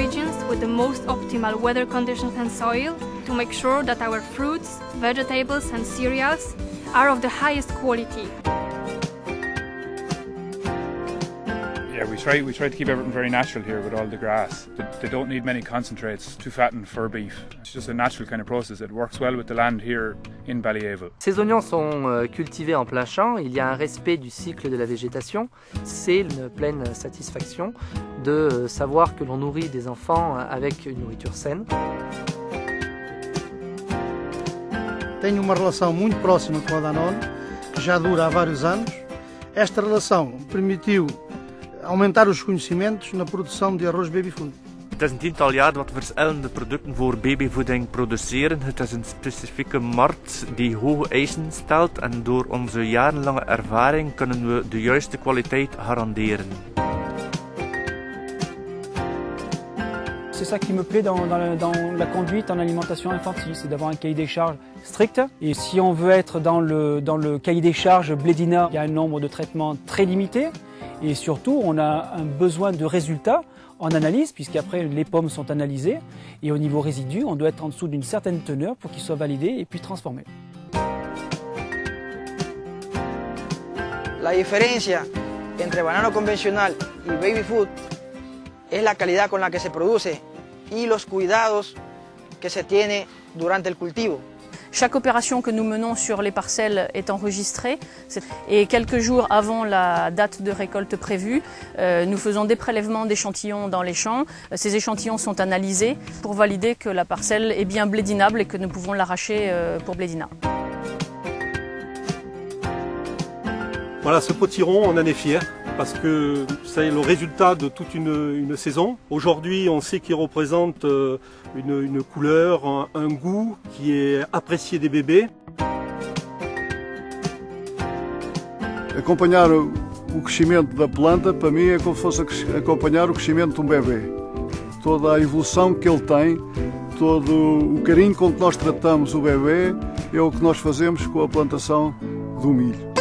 regions with the most optimal weather conditions and soil to make sure that our fruits, vegetables and cereals are of the highest quality. Yeah, we try to keep everything very natural here with all the grass. They don't need many concentrates to fatten fur beef. It's just a natural kind of process. It works well with the land here in Ballyavel. Ces oignons sont cultivés en plein champ, il y a un respect du cycle de la végétation. C'est une pleine satisfaction de savoir que l'on nourrit des enfants avec une nourriture saine. Tenho uma relação muito próxima com a Danone, que já dura há vários anos. Esta relação permitiu aumentar os conhecimentos na produção de arroz babyfood. Het is een tiental jaar dat we verschillende producten voor babyvoeding produceren. Het is een specifieke markt die hoge eisen stelt en door onze jarenlange ervaring kunnen we de juiste kwaliteit garanderen. C'est ça qui me plaît dans la conduite en alimentation infantile, c'est d'avoir un cahier des charges strict. Et si on veut être dans le cahier des charges Blédina, il y a un nombre de traitements très limité. Et surtout, on a un besoin de résultats en analyse, puisqu'après les pommes sont analysées. Et au niveau résidu, on doit être en dessous d'une certaine teneur pour qu'ils soient validés et puis transformés. La diferencia entre banano convencional y baby food es la calidad con la que se produce y los cuidados que se tiene durante el cultivo. Chaque opération que nous menons sur les parcelles est enregistrée et quelques jours avant la date de récolte prévue, nous faisons des prélèvements d'échantillons dans les champs. Ces échantillons sont analysés pour valider que la parcelle est bien blédinable et que nous pouvons l'arracher pour Blédina. Voilà, ce potiron, on en est fiers parce que c'est le résultat de toute une saison. Aujourd'hui, on sait qu'il représente une couleur, un goût qui est apprécié des bébés. Acompanhar o crescimento da planta, para mim, é como se fosse acompanhar o crescimento de um bebê. Toda a evolução que ele tem, todo o carinho com que nós tratamos o bebê, é o que nós fazemos com a plantação do milho.